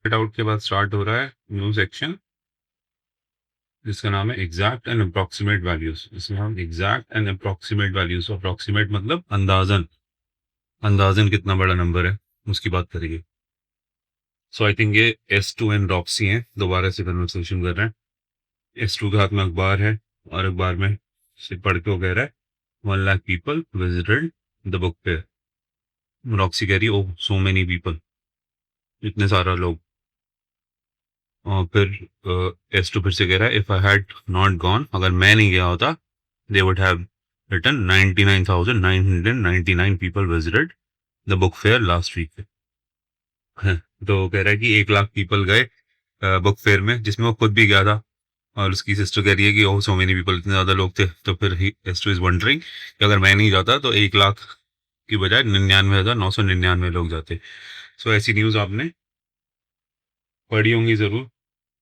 Out के बाद start हो रहा है न्यू सेक्शन जिसका नाम है एग्जैक्ट एंड अप्रोक्सीमेट वैल्यूज। इसमें हम exact and approximate values, approximate मतलब अंदाजन, अंदाजन कितना बड़ा नंबर है उसकी बात करेंगे। सो आई थिंक ये S2 एंड रॉक्सी हैं, दोबारा से कन्वर्सेशन कर रहे हैं। S2 के हाथ में अखबार है और अखबार में से पढ़ के वो कह रहा है 1 lakh people visited the book fair. Roxy कह रही है ओ सो मेनी पीपल, इतने सारा लोग। और फिर S2 फिर से कह रहा है if I had not gone, अगर मैं नहीं गया होता, they would have written 99,999 people visited the book fair last week. तो कह रहा है कि 1 लाख पीपल गए बुक फेयर में, जिसमें वो खुद भी गया था। और उसकी सिस्टर कह रही है कि ओह सो मेनी पीपल, इतने ज्यादा लोग थे। तो फिर S2 इज वंडरिंग कि अगर मैं नहीं जाता तो 1 लाख की बजाय 99,999 लोग जाते। सो ऐसी न्यूज आपने पढ़ी होंगी जरूर।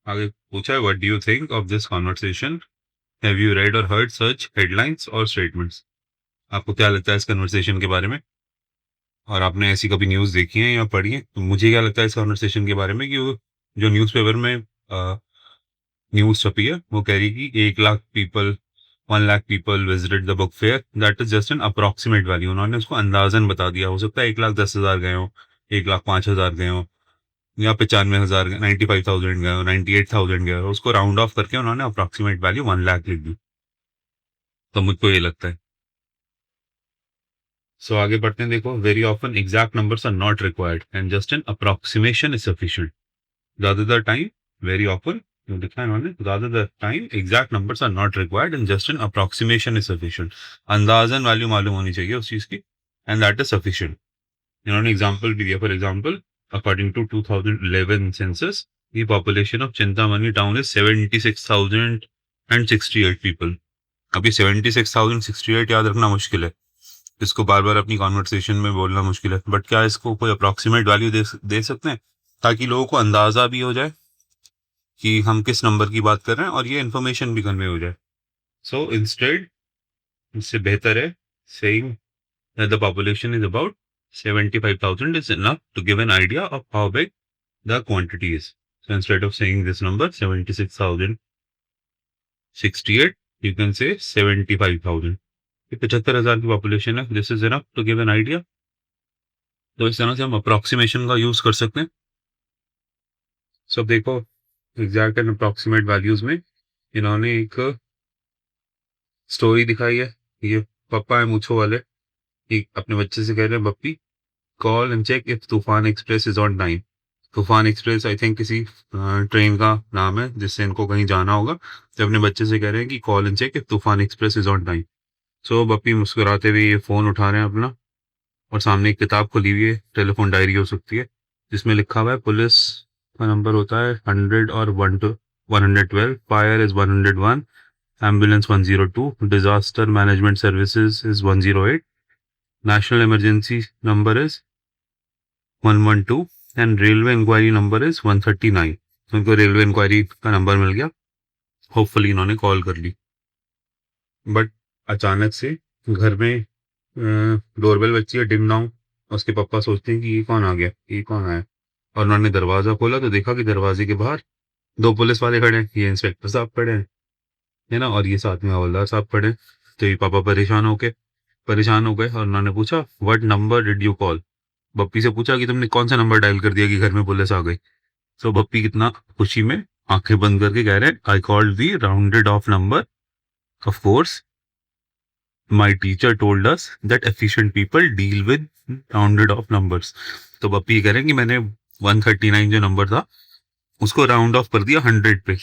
आगे पूछा है what do you think of this conversation, have you read और हर्ड सच हेडलाइंस और स्टेटमेंट्स। आपको क्या लगता है इस कन्वर्सेशन के बारे में, और आपने ऐसी कभी न्यूज़ देखी है या पढ़ी है? तो मुझे क्या लगता है इस कन्वर्सेशन के बारे में कि वो जो न्यूज़पेपर में न्यूज़ छपी है वो कह रही कि 1 lakh people, 1 lakh people visited the book fair, that is just an approximate value. उन्होंने उसको अंदाजन बता दिया। हो सकता है 1,10,000 गए हो, 1,05,000 गए हो, या 95,000, 95,000 गए हो, 98,000 गए हो, उसको राउंड ऑफ करके उन्होंने अप्रोक्सीमेट वैल्यू 1 लाख लिख दी। तो मुझको ये लगता है। सो आगे बढ़ते हैं। देखो, very often exact numbers are not required and just an approximation is sufficient. ज्यादा द टाइम, वेरी ऑफन लिखा है इन्होंने, ज्यादा the time exact numbers are not required and just an approximation is sufficient. अंदाजन वैल्यू मालूम होनी चाहिए उस चीज की, एंड दैट इज सफिशिएंट। इन्होंने एग्जांपल भी दिया। For example, according to 2011 census, the population of Chintamani town is 76,068 people। अभी 76,068 याद रखना मुश्किल है, इसको बार बार अपनी कॉन्वर्सेशन में बोलना मुश्किल है, बट क्या इसको कोई अप्रोक्सीमेट वैल्यू दे सकते हैं ताकि लोगों को अंदाजा भी हो जाए कि हम किस नंबर की बात कर रहे हैं और ये इन्फॉर्मेशन भी कन्वे हो जाए। सो इंस्टेड, इससे बेहतर है saying that the population is about 75,000 is enough to give an idea of how big the quantity is. So instead of saying this number 76,068, you can say 75,000। 75,000 की population है, this is enough to give an idea. तो इस तरह से हम approximation का use कर सकते हैं। सब देखो, एग्जैक्ट एंड अप्रोक्सीमेट वैल्यूज में इन्होंने एक स्टोरी दिखाई है। ये पापा है मूछो वाले, एक अपने बच्चे से कह रहे हैं Bappi call and check if Toofan Express is on time. Toofan Express I think किसी ट्रेन का नाम है जिससे इनको कहीं जाना होगा। तो अपने बच्चे से कह रहे हैं कि call and check if Toofan Express is on time. सो बप्पी मुस्कुराते हुए ये फोन उठा रहे हैं अपना, और सामने एक किताब खुली हुई है, टेलीफोन डायरी हो सकती है, जिसमें लिखा हुआ है पुलिस का नंबर होता है 100 और 112, fire is 101, ambulance 102, disaster management services is 108, national emergency number is 112 and railway inquiry number is 139। उनको रेलवे इंक्वायरी का नंबर मिल गया, होपफुली इन्होंने कॉल कर ली। बट अचानक से घर में डोरबेल बजती है, डिंग डोंग। उसके पापा सोचते हैं कि ये कौन आ गया, ये कौन आया। और उन्होंने दरवाजा खोला तो देखा कि दरवाजे के बाहर 2 पुलिस वाले खड़े हैं, ये इंस्पेक्टर साहब खड़े हैं, है ना, और ये साथ में हवलदार साहब खड़े हैं। तो ये पापा परेशान हो गए और उन्होंने पूछा what number did you call. Bappi से पूछा कि तुमने कौन सा नंबर डायल कर दिया कि घर में पुलिस आ गई। तो बप्पी कितना खुशी में आंखें बंद करके कह रहे हैं I called the rounded off number, of course my teacher told us that efficient people deal with rounded off numbers. तो बप्पी कह रहे हैं कि मैंने 139 जो नंबर था उसको राउंड ऑफ कर दिया 100 पे।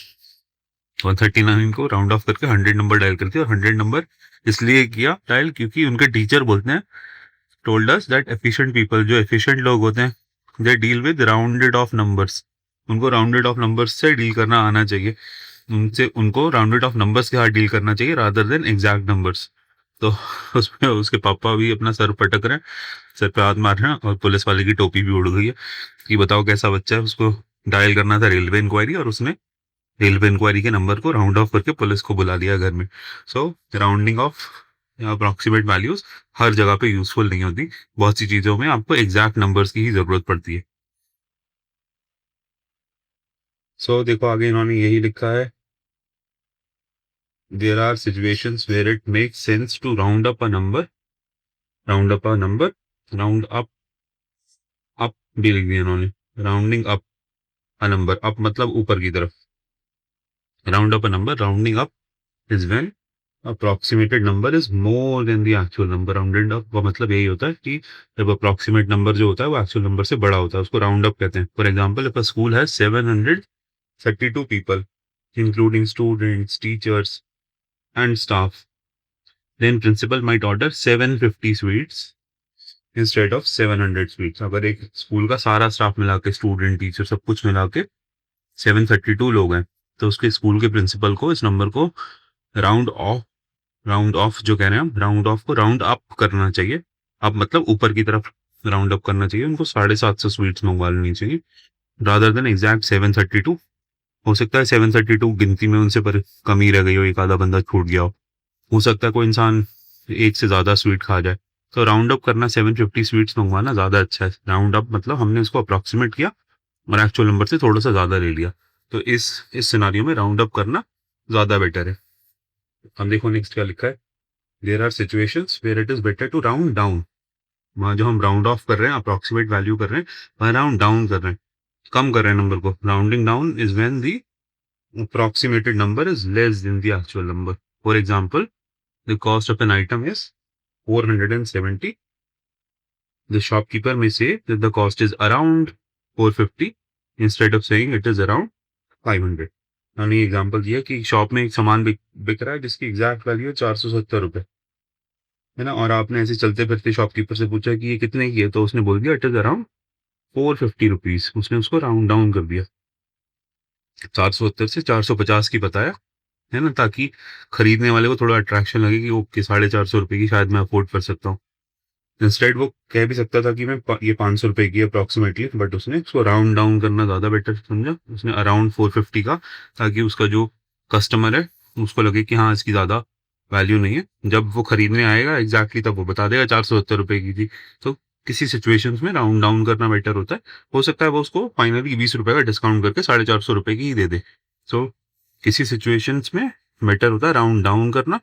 139 को राउंड ऑफ करके 100 नंबर डायल कर दिया। और 100 नंबर इसलिए किया डायल क्योंकि उनके टीचर बोलते हैं told us that efficient people, जो एफिशिएंट लोग होते हैं, they deal with rounded off numbers. उनको राउंडेड ऑफ नंबर्स से डील करना आना चाहिए, उनसे उनको राउंडेड ऑफ नंबर्स के साथ डील करना चाहिए रादर देन एग्जैक्ट नंबर्स। तो उसमें उसके पापा भी अपना सर पटक रहे हैं, सर पे हाथ मार रहे हैं, और पुलिस वाले की टोपी भी उड़ गई है कि बताओ कैसा बच्चा है, उसको डायल करना था रेलवे इंक्वायरी और उसने रेलवे इंक्वायरी के नंबर को राउंड ऑफ करके पुलिस को बुला लिया घर में। सो राउंडिंग ऑफ या अप्रोक्सीमेट वैल्यूज हर जगह पे यूजफुल नहीं होती, बहुत सी चीजों में आपको एग्जैक्ट नंबर्स की ही जरूरत पड़ती है। सो देखो आगे इन्होंने यही लिखा है, there are situations where it makes sense to round up a number, round up a number, round up भी लिख दिया इन्होंने, rounding up a number, up मतलब ऊपर की तरफ, round up a number, rounding up is when approximated number is more than the actual number. Rounded up का मतलब यही होता है कि जब अप्रोक्सीमेट नंबर जो होता है वो एक्चुअल नंबर से बड़ा होता है, उसको राउंड अप कहते हैं। For example, if a school है 732 people including students, teachers and staff, then principal might order 750 sweets instead of 700 sweets. अगर एक स्कूल का सारा स्टाफ मिला के, स्टूडेंट, टीचर, सब कुछ मिला के 732 लोग हैं, तो उसके स्कूल के प्रिंसिपल को इस नंबर को राउंड ऑफ, राउंड ऑफ जो कह रहे हैं हम, राउंड ऑफ को राउंड अप करना चाहिए। अब मतलब ऊपर की तरफ राउंड अप करना चाहिए, उनको 750 स्वीट्स मंगवा लेनी चाहिए रादर देन एग्जैक्ट 732। हो सकता है 732 गिनती में उनसे पर कमी रह गई हो, एक आधा बंदा छूट गया हो सकता है कोई इंसान एक से ज्यादा स्वीट खा जाए, तो राउंड अप करना 750 स्वीट्स मंगवाना ज्यादा अच्छा है। राउंड अप मतलब हमने उसको अप्रोक्सीमेट किया और एक्चुअल नंबर से थोड़ा सा ज्यादा ले लिया, तो इस सिनारियो में राउंड अप करना ज्यादा बेटर है। हम देखो नेक्स्ट क्या लिखा है, there are situations where it is better to round down. वहां जो हम राउंड ऑफ कर रहे हैं, अप्रोक्सीमेट वैल्यू कर रहे हैं, वहां राउंड डाउन कर रहे हैं, कम कर रहे हैं नंबर को। Rounding down is when the approximated number is less than the actual number. For example, the cost of an item is 470. The shopkeeper may say that the cost is around 450 instead of saying it is around 500. मैंने example दिया कि shop में एक सामान बिक रहा है जिसकी एग्जैक्ट वैल्यू है 470 रुपए, है ना, और आपने ऐसे चलते फिरते शॉपकीपर से पूछा कि ये कितने की है, तो उसने बोल दिया इट इज अराउंड 450 रुपीज। उसने उसको राउंड डाउन कर दिया, 470 से 450 की बताया, है ना, ताकि खरीदने वाले को थोड़ा अट्रैक्शन लगे कि ओके 450 रुपए की शायद मैं अफोर्ड कर सकता हूँ। इंस्टेड वो कह भी सकता था कि मैं ये 500 रुपए की अप्रोक्सीमेटली, बट उसने उसको राउंड डाउन करना ज्यादा बेटर समझा, उसने अराउंड 450 का, ताकि उसका जो कस्टमर है उसको लगे कि हाँ इसकी ज्यादा वैल्यू नहीं है। जब वो खरीदने आएगा एग्जैक्टली तब वो बता देगा 470 रुपए की थी। तो किसी सिचुएशंस में राउंड डाउन करना बेटर होता है। हो सकता है वो उसको फाइनली 20 रुपए का डिस्काउंट करके 450 रुपए की ही दे दे। सो किसी सिचुएशंस में बेटर होता है राउंड डाउन करना,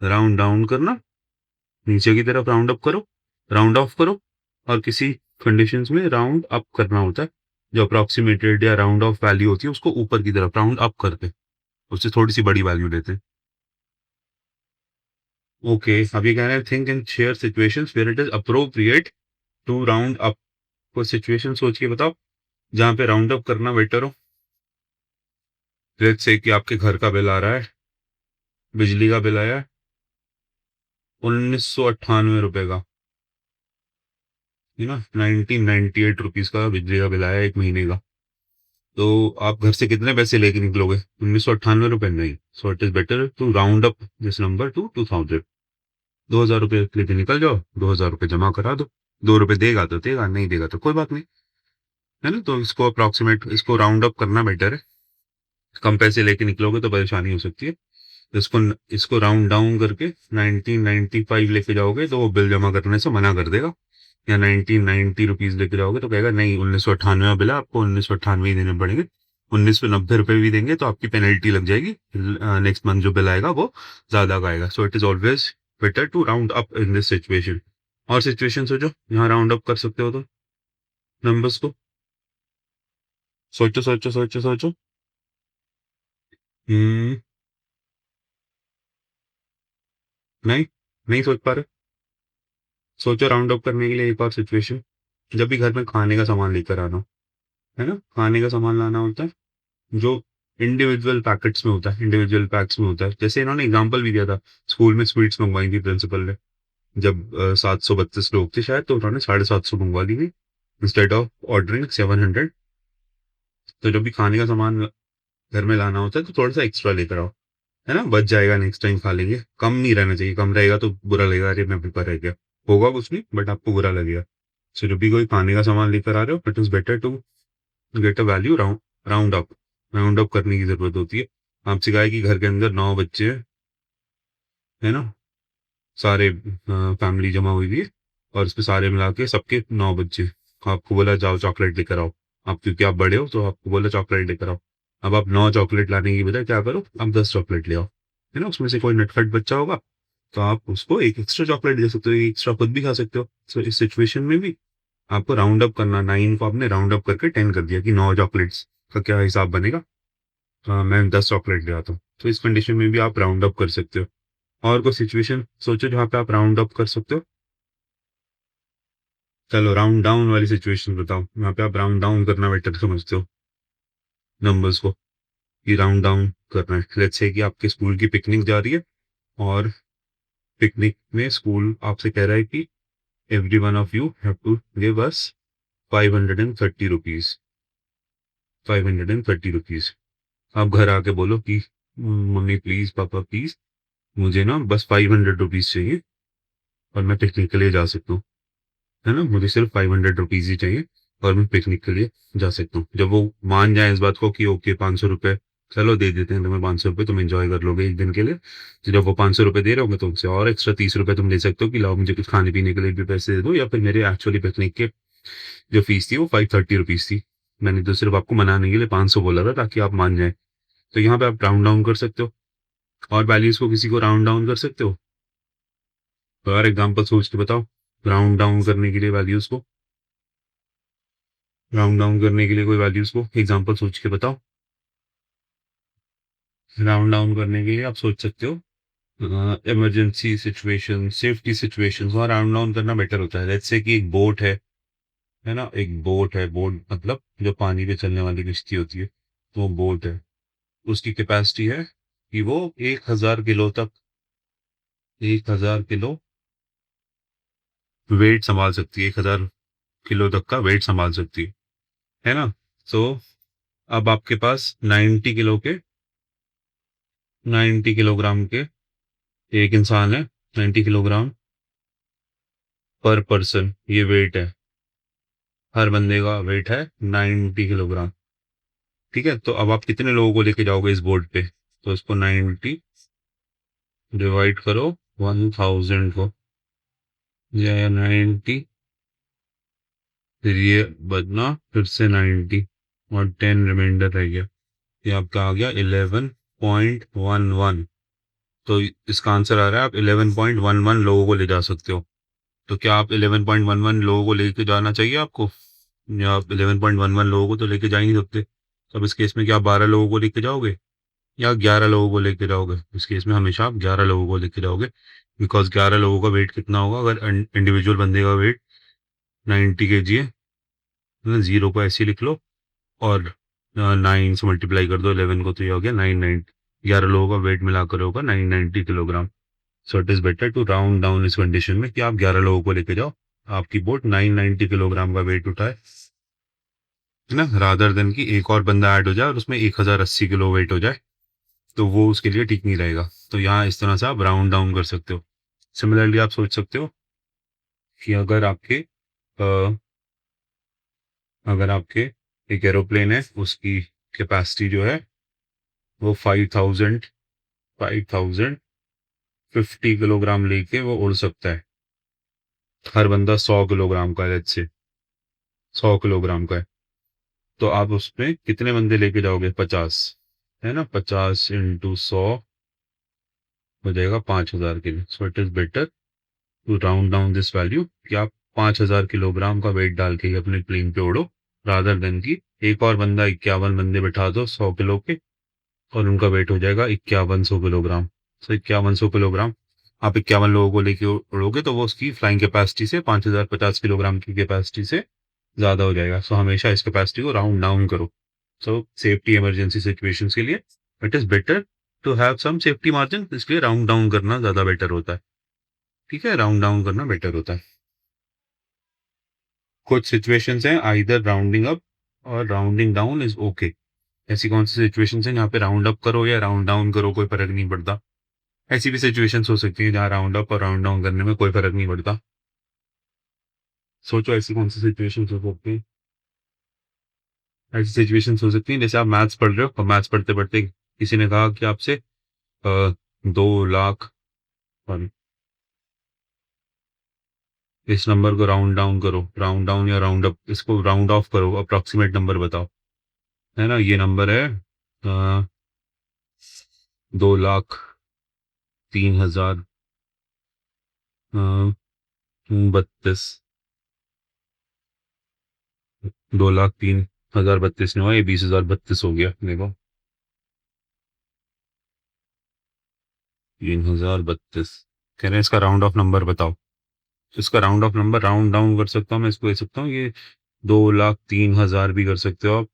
राउंड डाउन करना, नीचे की तरफ राउंड अप करो, राउंड ऑफ करो, और किसी कंडीशंस में राउंड अप करना होता है। जो अप्रोक्सीमेटेड या राउंड ऑफ वैल्यू होती है उसको ऊपर की तरफ राउंड अप करते, उससे थोड़ी सी बड़ी वैल्यू लेते हैं। ओके, अब ये कह रहे हैं think in share situations where it is appropriate to round up. कोई सिचुएशन सोच के बताओ जहां पे राउंड अप करना बेटर हो। लेट्स से कि आपके घर का बिल आ रहा है, बिजली का बिल आया है 1998 रुपए का, है ना, 1998 रुपीज का बिजली का बिल आया एक महीने का। तो आप घर से कितने पैसे लेके निकलोगे? 1998 रुपए नहीं। So it is better to round up this number to 2000। 2000 रुपये लेके निकल जाओ, 2000 रुपये जमा करा दो। 2 रुपए देगा तो देगा, नहीं देगा तो कोई बात नहीं, है ना। तो इसको अप्रोक्सीमेट, इसको राउंड अप करना बेटर है। कम पैसे लेके निकलोगे तो परेशानी हो सकती है। तो इसको इसको राउंड डाउन करके 1995 लेके जाओगे तो वो बिल जमा करने से मना कर देगा। या 1990 रुपीज लेके जाओगे तो कहेगा नहीं, 1998 बिल है, आपको 1998 ही देने पड़ेंगे। 1990 रुपए भी देंगे तो आपकी पेनल्टी लग जाएगी, नेक्स्ट मंथ जो बिल आएगा वो ज्यादा का आएगा। So it is always better to round up in this situation. और सिचुएशन सोचो यहाँ राउंड अप कर सकते हो तो नंबर्स को, सोचो सोचो सोचो सोचो। हम्म, नहीं, नहीं सोच पा रहे। सोचो राउंड अप करने के लिए एक और सिचुएशन, जब भी घर में खाने का सामान लेकर आना हो, है ना, खाने का सामान लाना होता है जो इंडिविजुअल पैकेट्स में होता है, इंडिविजुअल पैक्स में होता है। जैसे इन्होंने एग्जांपल भी दिया था, स्कूल में स्वीट्स मंगवाई थी प्रिंसिपल ने, जब 732 लोग थे शायद, तो उन्होंने 750 मंगवा ली थी इंस्टेड ऑफ ऑर्डरिंग 700। तो जब भी खाने का सामान घर में लाना होता है तो थोड़ा सा एक्स्ट्रा लेकर आओ, है ना, बच जाएगा, नेक्स्ट टाइम खा लेंगे। कम नहीं रहना चाहिए, कम रहेगा तो बुरा लगेगा, अरे मैं भूखा रह गया, होगा कुछ नहीं बट आपको बुरा लगेगा। सो जब भी कोई खाने का सामान लेकर आ रहे हो, it is better to get a value round up, round up करने की जरूरत होती है। आपसे कहा है कि घर के अंदर 9 बच्चे हैं, है ना, सारे फैमिली जमा हुई हुई है, और इसमें सारे मिला के सबके 9 बच्चे। आपको बोला जाओ चॉकलेट लेकर आओ, आप क्योंकि आप बड़े हो तो आपको बोला चॉकलेट लेकर आओ। अब आप 9 चॉकलेट लाने की बजाय क्या करो, आप 10 चॉकलेट ले आओ, है ना? उसमें से कोई नटखट बच्चा होगा तो आप उसको एक एक्स्ट्रा चॉकलेट दे सकते हो, एक एक्स्ट्रा खुद भी खा सकते हो। सो इस सिचुएशन में भी आपको राउंड अप करना, 9 को आपने राउंड अप करके 10 कर दिया कि 9 चॉकलेट्स का क्या हिसाब बनेगा। मैं 10 चॉकलेट ले आता हूँ, तो इस कंडीशन में भी आप राउंड अप कर सकते हो। और कोई सिचुएशन सोचो जहाँ पे आप राउंड अप कर सकते हो। चलो राउंड डाउन वाली सिचुएशन बताओ, यहाँ पे आप राउंड डाउन करना बेटर समझते हो नंबर्स को, कि राउंड डाउन करना है। लेट्स से कि आपके स्कूल की पिकनिक जा रही है और पिकनिक में स्कूल आपसे कह रहा है कि every one of you have to give us 530 rupees, 530 rupees. आप घर आके बोलो कि मम्मी प्लीज, पापा प्लीज, मुझे ना बस 500 रुपीज चाहिए और मैं पिकनिक के लिए जा सकता हूँ, है ना? मुझे सिर्फ 500 रुपीज ही चाहिए और मैं पिकनिक के लिए जा सकता हूँ। जब वो मान जाए इस बात को कि ओके 500 रुपये, चलो दे देते हैं तुम्हें 500 रुपये, तुम एंजॉय कर लोगे एक दिन के लिए। तो जब वो 500 रुपये दे रहे होंगे तो उनसे और एक्स्ट्रा 30 रुपये तुम ले सकते हो कि लाओ मुझे कुछ खाने पीने के लिए भी पैसे दे दो, या फिर मेरे एक्चुअली पिकनिक के जो फीस थी वो 530 रुपीज थी, मैंने तो सिर्फ आपको मनाने के लिए 500 बोला था ताकि आप मान जाए। तो यहाँ पे आप राउंड डाउन कर सकते हो और वैल्यूज को किसी को राउंड डाउन कर सकते हो। तो यार एग्जाम्पल सोच के बताओ राउंड डाउन करने के लिए वैल्यूज को, राउंड डाउन करने के लिए कोई वैल्यूज को एग्जांपल सोच के बताओ। राउंड डाउन करने के लिए आप सोच सकते हो इमरजेंसी सिचुएशन, सेफ्टी सिचुएशन, वहाँ राउंड डाउन करना बेटर होता है। लेट्स से कि एक बोट है ना? एक बोट है, बोट मतलब जो पानी पे चलने वाली किश्ती होती है, तो वो बोट है। उसकी कैपेसिटी है कि वो 1000 किलो तक, 1000 किलो वेट संभाल सकती है, 1000 किलो तक का वेट संभाल सकती है ना? तो अब आपके पास 90 किलोग्राम के एक इंसान है, 90 किलोग्राम पर पर्सन ये वेट है, हर बंदे का वेट है 90 किलोग्राम। ठीक है, तो अब आप कितने लोगों को लेके जाओगे इस बोर्ड पे? तो इसको 90 डिवाइड करो 1000 को, या 90, फिर ये बदना फिर से 90 और 10 रिमाइंडर रह गया, ये आपका आ गया 11.11। तो इसका आंसर आ रहा है आप 11.11 लोगों को ले जा सकते हो। तो क्या आप 11.11 लोगों को लेके जाना चाहिए आपको, या आप 11.11 लोगों को तो लेके जा ही नहीं सकते? तो अब इस केस में क्या आप 12 लोगों को लेके जाओगे या 11 लोगों को लेके जाओगे? इस केस में हमेशा आप 11 लोगों को लेके जाओगे, बिकॉज 11 लोगों का वेट कितना होगा? अगर इंडिविजुअल बंदे का वेट 90 kg है ना, जीरो को ऐसे ही लिख लो और 9 से मल्टीप्लाई कर दो 11 को, तो ये हो गया 990। 11 लोगों का वेट मिलाकर होगा 990 kilogram. So it is better to round down इस कंडीशन में कि आप 11 लोगों को लेके जाओ, आपकी बोट 990 किलोग्राम का वेट उठाए, है ना, रादर देन कि एक और बंदा ऐड हो जाए और उसमें 1080 किलो वेट हो जाए, तो वो उसके लिए ठीक नहीं रहेगा। तो यहाँ इस तरह से आप राउंड डाउन कर सकते हो। सिमिलरली आप सोच सकते हो कि अगर आपके एक एरोप्लेन है, उसकी कैपेसिटी जो है वो 5050 किलोग्राम लेके वो उड़ सकता है। हर बंदा 100 किलोग्राम का है, लेट्स से 100 किलोग्राम का है, तो आप उसमें कितने बंदे लेके जाओगे? 50, है ना? 50 इंटू 100 हो जाएगा 5000 के लिए। So it is better to round down this value कि आप 5000 किलोग्राम का वेट डाल के ही अपने प्लेन पे उड़ो, रादर देन की एक और बंदा 51 बंदे बैठा दो 100 किलो के और उनका वेट हो जाएगा 5100 किलोग्राम। सो 5100 किलोग्राम आप 51 लोगों को लेके उड़ोगे तो वो उसकी फ्लाइंग कैपेसिटी से 5050 किलोग्राम की कैपेसिटी से ज्यादा हो जाएगा। सो हमेशा इस कैपेसिटी को राउंड डाउन करो। सो सेफ्टी इमरजेंसी सिचुएशंस के लिए it is better to have some safety margin, इसलिए राउंड डाउन करना ज्यादा बेटर होता है। ठीक है, राउंड डाउन करना बेटर होता है। कुछ सिचुएशंस हैं आइदर राउंडिंग अप और राउंडिंग डाउन इज ओके। ऐसी कौन सी सिचुएशंस हैं जहाँ पे राउंड अप करो या राउंड डाउन करो कोई फर्क नहीं पड़ता? ऐसी भी सिचुएशंस हो सकती है जहाँ राउंड अप और राउंड डाउन करने में कोई फर्क नहीं पड़ता। सोचो ऐसी कौन सी सिचुएशंस हो सकती है? ऐसी सिचुएशंस हो सकती है जैसे आप मैथ्स पढ़ रहे हो और मैथ्स पढ़ते पढ़ते किसी ने कहा कि आपसे 2 लाख, सॉरी, इस नंबर को राउंड डाउन करो, राउंड डाउन या राउंड अप, इसको राउंड ऑफ करो, अप्रोक्सीमेट नंबर बताओ, है ना? ये नंबर है 2,03,32। 2,03,032 नहीं हुआ, ये 20,032 हो गया। देखो 3,032 कह रहे हैं इसका राउंड ऑफ नंबर बताओ। इसका round of number round down कर सकता हूँ मैं, इसको कह सकता हूँ ये 2,03,000 भी कर सकते हो आप,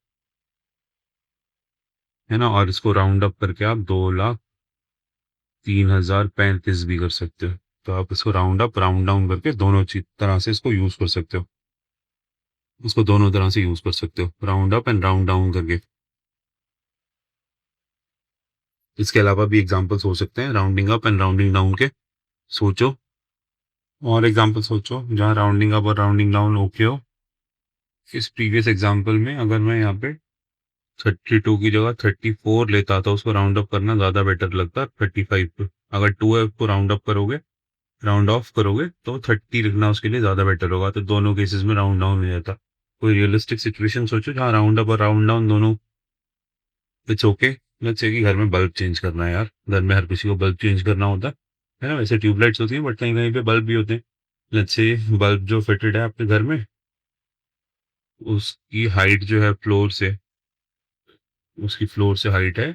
है ना। और इसको राउंड अप करके आप 2,03,035 भी कर सकते हो। तो आप इसको राउंड अप राउंड डाउन करके दोनों तरह से इसको यूज कर सकते हो। इसको दोनों तरह से यूज कर सकते हो, round up and round down करके। इसके अलावा भी एग्जांपल्स हो सकते हैं rounding up and rounding down के। सोचो और एग्जांपल सोचो जहां राउंडिंग अप और राउंडिंग डाउन ओके हो। इस प्रीवियस एग्जांपल में अगर मैं यहाँ पे 32 की जगह 34 लेता था, उसको राउंड अप करना ज्यादा बेटर लगता 35 पे। अगर 2 को राउंड अप करोगे, राउंड ऑफ करोगे तो 30 लिखना उसके लिए ज्यादा बेटर होगा। तो दोनों केसेस में राउंड डाउन हो जाता। कोई रियलिस्टिक सिचुएशन सोचो जहाँ राउंड अप और राउंड डाउन दोनों। It's okay. लेट्स से कि घर में बल्ब चेंज करना है यार, घर में हर किसी को बल्ब चेंज करना होता है ना। वैसे ट्यूबलाइट्स होती हैं बट कहीं कहीं पे बल्ब भी होते हैं। लेट्स से बल्ब जो फिटेड है आपके घर में, उसकी हाइट जो है फ्लोर से, उसकी फ्लोर से हाइट है,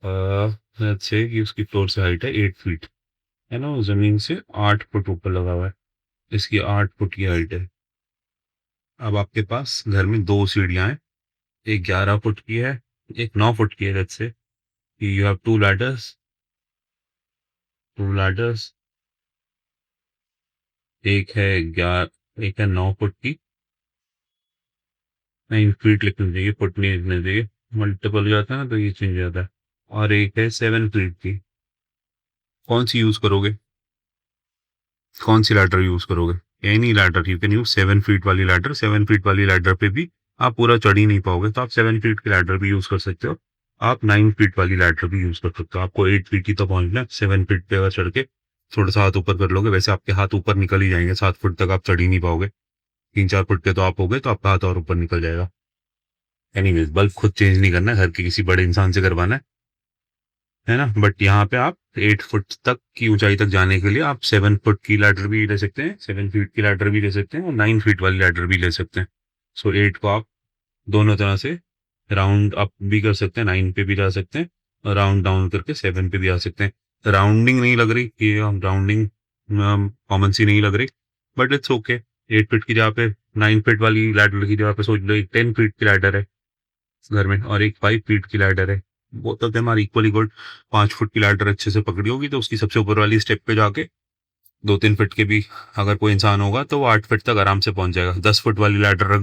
लेट्स से कि उसकी फ्लोर से हाइट है 8 फीट, है ना। वो जमीन से 8 फुट ऊपर लगा हुआ है, इसकी 8 फुट की हाइट है। अब आपके पास घर में दो सीढ़ियां हैं, एक 11 फुट की है, एक 9 फुट की है। Let's say you have to ladders, एक है 9 फुट की, 9 फीट लिखना चाहिए, फुट नहीं लिखना चाहिए, मल्टीपल हो जाता है ना तो ये चेंज हो जाता है। और एक है 7 फीट की। कौन सी यूज करोगे, कौन सी लैडर यूज करोगे? Any ladder you can use. 7 feet वाली लैडर, 7 फीट वाली लैडर पे भी आप पूरा चढ़ ही नहीं पाओगे, तो आप 7 फीट की लैडर भी यूज कर सकते हो। आप 9 फीट वाली लैडर भी यूज कर सकते हो। आपको 8 फीट की तो पहुंचना है, 7 फीट पे अगर चढ़ के थोड़ा सा हाथ ऊपर कर लोगे, वैसे आपके हाथ ऊपर निकल ही जाएंगे, 7 फुट तक आप चढ़ ही नहीं पाओगे। 3-4 फुट के तो आप हो गए, तो आपका हाथ और ऊपर निकल जाएगा। एनीवेज, बल्ब खुद चेंज नहीं करना है, घर के किसी बड़े इंसान से करवाना है ना। बट यहाँ पे आप 8 फुट तक की ऊंचाई तक जाने के लिए आप 7 फुट की लैडर भी ले सकते हैं, 7 फीट की लैडर भी ले सकते हैं, और 9 फीट वाली लैडर भी ले सकते हैं। सो 8 को आप दोनों तरह से राउंड अप भी कर सकते हैं, 9 पे भी जा सकते हैं, और राउंड डाउन करके 7 पे भी आ सकते हैं। राउंडिंग नहीं लग रही ये, राउंडिंग कॉमन सी नहीं लग रही, बट इट्स ओके। 8 फीट की जगह पे 9 फीट वाली लैडर की जगह पे सोच लो एक 10 फीट की लैडर है घर में, और एक 5 फीट की लैडर है। Both of them are equally good. 5 foot की लैडर अच्छे से पकड़ी होगी तो उसकी सबसे ऊपर वाली स्टेप पे जाके 2-3 फुट के भी अगर कोई इंसान होगा तो वो 8 फुट तक आराम से पहुंच जाएगा। 10 फुट वाली लैडर रख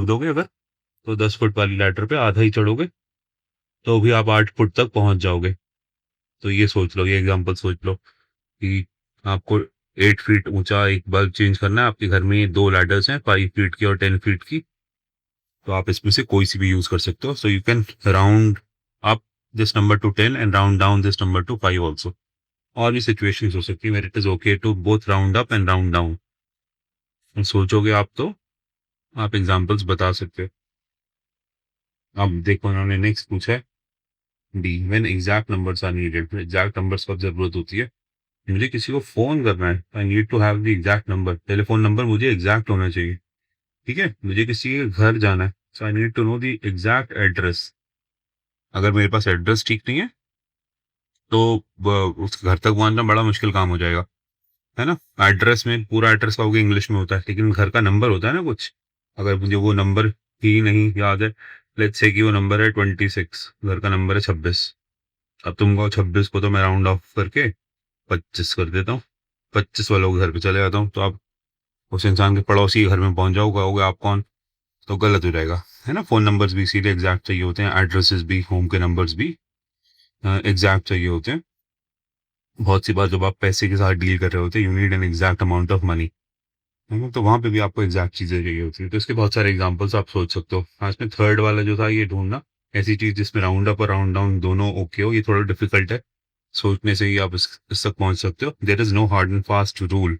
दोगे अगर, तो 10 फुट वाली लैडर पे आधा ही चढ़ोगे तो भी आप 8 फुट तक पहुंच जाओगे। तो ये सोच लो, ये एग्जाम्पल सोच लो कि आपको 8 फीट ऊंचा एक बल्ब चेंज करना है। आपके घर में दो लैडर्स हैं, 5 फीट की और 10 फीट की, तो आप इसमें से कोई सी भी यूज कर सकते हो। So you can round up this number to 10 and round down this number to 5 also. और भी सिचुएशंस हो सकती है where it is okay to both round up and round down. सोचोगे आप तो आप एग्जाम्पल्स बता सकते हो। अब देखो उन्होंने नेक्स्ट पूछा है D, when exact numbers are needed. Exact numbers कब जरूरत होती है? मुझे किसी को फोन करना है, I need to have the exact number. Telephone number मुझे एग्जैक्ट होना चाहिए, ठीक है। मुझे किसी के घर जाना है, so I need to know the exact address. अगर मेरे पास एड्रेस ठीक नहीं है तो उस घर तक पहुंचना बड़ा मुश्किल काम हो जाएगा, है ना। एड्रेस में पूरा एड्रेस कहोगे इंग्लिश में होता है, लेकिन घर का नंबर होता है ना कुछ। अगर मुझे वो नंबर ही नहीं याद है, लेट्स से कि वो नंबर है 26, घर का नंबर है 26। अब तुम कहो 26 को तो मैं राउंड ऑफ करके 25 कर देता हूँ, 25 वालों के घर पे चले जाता हूँ, तो आप उस इंसान के पड़ोसी के घर में पहुंच जाओ, कहोगे आप कौन, तो गलत हो जाएगा, है ना। फोन नंबर्स भी इसीलिए एग्जैक्ट चाहिए होते हैं, एड्रेसेस भी, होम के नंबर्स भी एग्जैक्ट चाहिए होते हैं। बहुत सी बार जब आप पैसे के साथ डील कर रहे होते हैं, you need an exact amount of money, है ना, तो वहां पे भी आपको एग्जैक्ट चीजें चाहिए होती है। तो इसके बहुत सारे एग्जांपल्स आप सोच सकते हो। हाँ, इसमें थर्ड वाला जो था, ये ढूंढना ऐसी चीज जिसमें राउंड अप और राउंड डाउन दोनों ओके हो, ये थोड़ा डिफिकल्ट है। सोचने से ही आप इस तक पहुंच सकते हो। There is no hard and fast rule.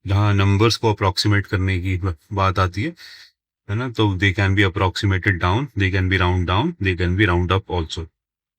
जहाँ नंबर्स को अप्रोक्सीमेट करने की बात आती है ना, तो they can be approximated down, they can be round down, they can be round up also.